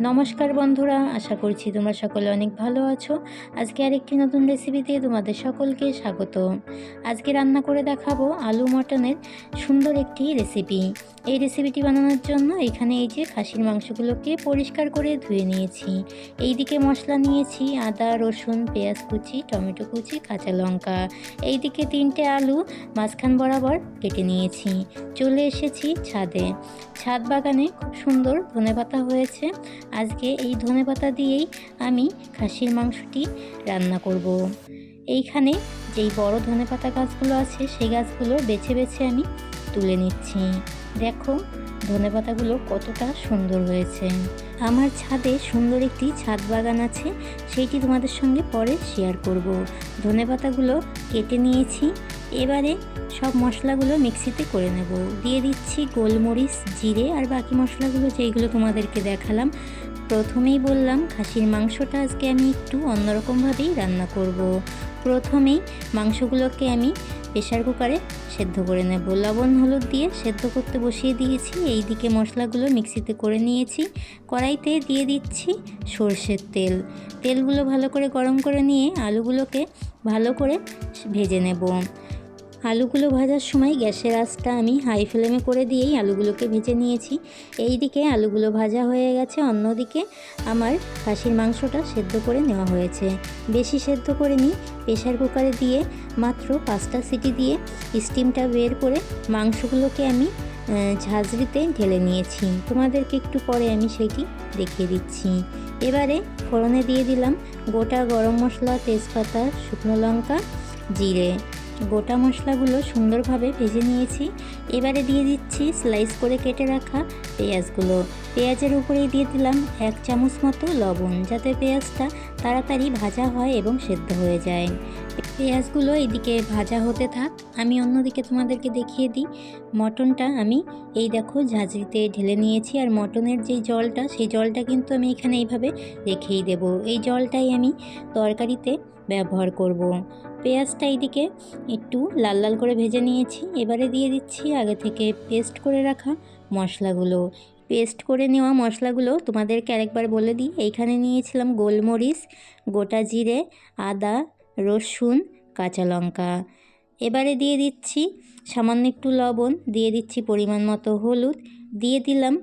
নমস্কার বন্ধুরা, আশা করছি তোমরা সকলে অনেক ভালো আছো। আজকে আরেকটি নতুন রেসিপিতে তোমাদের সকলকে স্বাগত। আজকে রান্না করে দেখাবো আলু মটনের সুন্দর একটি রেসিপি। এই রেসিপিটি বানানোর জন্য এখানে এই যে খাসির মাংসগুলোকে পরিষ্কার করে ধুয়ে নিয়েছি। এইদিকে মশলা নিয়েছি আদা, রসুন, পেঁয়াজ কুচি, টমেটো কুচি, কাঁচা লঙ্কা। এইদিকে 3টে আলু মাঝখান বরাবর কেটে নিয়েছি। চলে এসেছি ছাদে। ছাদ বাগানে খুব সুন্দর ধনেপাতা হয়েছে। আজকে এই ধনেপাতা দিয়েই আমি খাসির মাংসটি রান্না করব। এইখানে যেই বড় ধনেপাতা গাছগুলো আছে সেই গাছগুলো বেছে বেছে আমি তুলে নিচ্ছি। দেখো ধনেপাতাগুলো কতটা সুন্দর হয়েছে। আমার ছাদে সুন্দর একটি ছাদ বাগান আছে, সেইটি তোমাদের সঙ্গে পরে শেয়ার করব। ধনেপাতাগুলো কেটে নিয়েছি। এবারে সব মশলাগুলো মিক্সিতে করে নেব। দিয়ে দিচ্ছি গোলমরিচ, জিরে আর বাকি মশলাগুলো যেইগুলো তোমাদেরকে দেখালাম। প্রথমেই বললাম খাসির মাংসটা আজকে আমি একটু অন্যরকমভাবেই রান্না করব। প্রথমেই মাংসগুলোকে আমি প্রেসার কুকারে সেদ্ধ করে নেব। লবণ হলুদ দিয়ে সেদ্ধ করতে বসিয়ে দিয়েছি। এই দিকে মশলাগুলো মিক্সিতে করে নিয়েছি। কড়াইতে দিয়ে দিচ্ছি সর্ষের তেল। তেলগুলো ভালো করে গরম করে নিয়ে আলুগুলোকে ভালো করে ভেজে নেব। আলুগুলো ভাজার সময় গ্যাসের আঁচটা আমি হাই ফ্লেমে করে দিয়েই আলুগুলোকে ভেজে নিয়েছি। এই দিকে আলুগুলো ভাজা হয়ে গেছে, অন্যদিকে আমার খাসির মাংসটা সেদ্ধ করে নেওয়া হয়েছে। বেশি সেদ্ধ করে নিই, প্রেসার কুকারে দিয়ে মাত্র 5টা সিটি দিয়ে স্টিমটা বের করে মাংসগুলোকে আমি ঝাঁঝরিতে ঢেলে নিয়েছি। তোমাদেরকে একটু পরে আমি সেটি দেখিয়ে দিচ্ছি। এবারে ফোড়নে দিয়ে দিলাম গোটা গরম মশলা, তেজপাতা, শুকনো লঙ্কা, জিরে। গোটা মশলাগুলো সুন্দরভাবে ভেজে নিয়েছি। এবারে দিয়ে দিচ্ছি স্লাইস করে কেটে রাখা পেঁয়াজগুলো। পেঁয়াজের উপরেই দিয়ে দিলাম 1 চামচ মতো লবণ, যাতে পেঁয়াজটা তাড়াতাড়ি ভাজা হয় এবং সেদ্ধ হয়ে যায়। পেঁয়াজগুলো এদিকে ভাজা হতে থাক, আমি অন্যদিকে তোমাদেরকে দেখিয়ে দিই। মটনটা আমি এই দেখো ঝাঁঝরিতে ঢেলে নিয়েছি। আর মটনের যেই জলটা, সেই জলটা কিন্তু আমি এখানে এইভাবে রেখেই দেব। এই জলটাই আমি তরকারিতে ব্যবহার করব। পেঁয়াজটা এইদিকে একটু লাল লাল করে ভেজে নিয়েছি। এবারে দিয়ে দিচ্ছি আগে থেকে পেস্ট করে রাখা মশলাগুলো। পেস্ট করে নেওয়া মশলাগুলো তোমাদেরকে আরেকবার বলে দিই। এইখানে নিয়েছিলাম গোলমরিচ, গোটা জিরে, আদা, রসুন, কাঁচা লঙ্কা। এবারে দিয়ে দিচ্ছি সামান্য একটু লবণ, দিয়ে দিচ্ছি পরিমাণ মতো হলুদ, দিয়ে দিলাম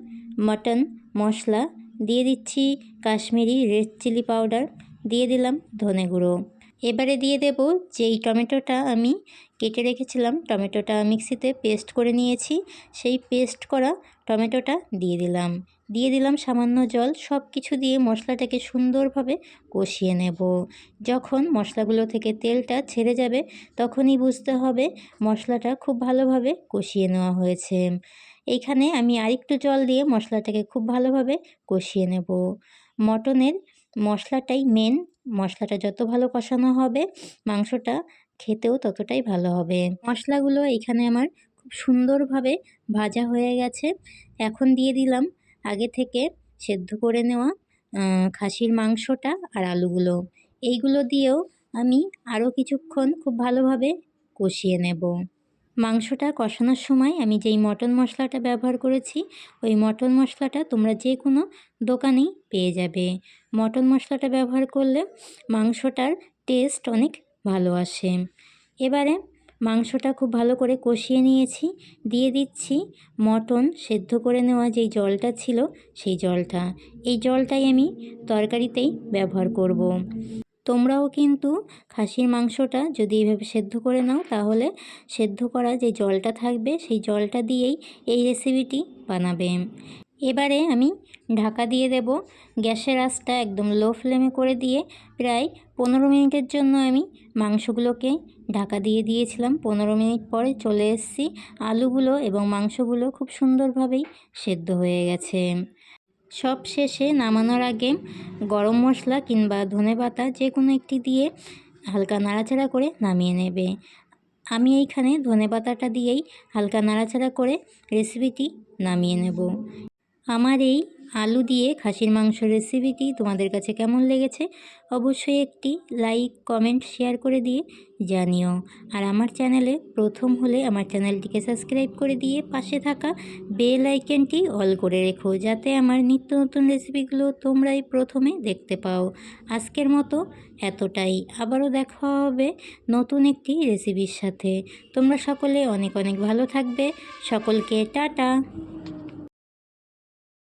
মটন মশলা, দিয়ে দিচ্ছি কাশ্মীরি রেড চিলি পাউডার, দিয়ে দিলাম ধনে গুঁড়ো। এবারে দিয়ে দেব যেই টমেটোটা আমি কেটে রেখেছিলাম, টমেটোটা মিক্সিতে পেস্ট করে নিয়েছি, সেই পেস্ট করা টমেটোটা দিয়ে দিলাম সামান্য জল। সব কিছু দিয়ে মশলাটাকে সুন্দরভাবে কষিয়ে নেব। যখন মশলাগুলো থেকে তেলটা ছেড়ে যাবে তখনই বুঝতে হবে মশলাটা খুব ভালোভাবে কষিয়ে নেওয়া হয়েছে। এইখানে আমি আরেকটু জল দিয়ে মশলাটাকে খুব ভালোভাবে কষিয়ে নেব। মটনের মশলাটাই মেন। মশলাটা যত ভালো কষানো হবে মাংসটা খেতেও ততটাই ভালো হবে। মশলাগুলো এখানে আমার খুব সুন্দরভাবে ভাজা হয়ে গেছে। এখন দিয়ে দিলাম আগে থেকে সেদ্ধ করে নেওয়া খাসির মাংসটা আর আলুগুলো। এইগুলো দিয়েও আমি আরও কিছুক্ষণ খুব ভালোভাবে কষিয়ে নেব। মাংসটা কষানোর সময় আমি যেই মটন মশলাটা ব্যবহার করেছি, ওই মটন মশলাটা তোমরা যে কোনো দোকানেই পেয়ে যাবে। মটন মশলাটা ব্যবহার করলে মাংসটার টেস্ট অনেক ভালো আসে। এবারে মাংসটা খুব ভালো করে কষিয়ে নিয়েছি। দিয়ে দিচ্ছি মটন সেদ্ধ করে নেওয়া যেই জলটা ছিল সেই জলটা। এই জলটাই আমি তরকারিতেই ব্যবহার করব। তোমরাও কিন্তু খাসির মাংসটা যদি এইভাবে সেদ্ধ করে নাও, তাহলে সেদ্ধ করা যে জলটা থাকবে সেই জলটা দিয়েই এই রেসিপিটি বানাবে। এবারে আমি ঢাকা দিয়ে দেব। গ্যাসের আঁচটা একদম লো ফ্লেমে করে দিয়ে প্রায় 15 মিনিটের জন্য আমি মাংসগুলোকে ঢাকা দিয়ে দিয়েছিলাম। 15 মিনিট পরে চলে এসেছি। আলুগুলো এবং মাংসগুলো খুব সুন্দরভাবেই সেদ্ধ হয়ে গেছে। সব শেষে নামানোর আগে গরম মশলা কিংবা ধনেপাতা যে কোনো একটি দিয়ে হালকা নাড়াচাড়া করে নামিয়ে নেবে। আমি এইখানে ধনেপাতাটা দিয়েই হালকা নাড়াচাড়া করে রেসিপিটি নামিয়ে নেব। আমার এই আলু দিয়ে খাসির মাংস রেসিপিটি তোমাদের কাছে কেমন লেগেছে অবশ্যই একটি লাইক কমেন্ট শেয়ার করে দিয়ে জানিও। আর আমার চ্যানেলে প্রথম হলে আমার চ্যানেলটিকে সাবস্ক্রাইব করে দিয়ে পাশে থাকা বেল আইকনটি অল করে রেখো, যাতে আমার নিত্য নতুন রেসিপিগুলো তোমরাই প্রথমে দেখতে পাও। আজকের মতো এতটাই, আবারও দেখা হবে নতুন একটি রেসিপির সাথে। তোমরা সকলে অনেক অনেক ভালো থাকবে। সকলকে টাটা।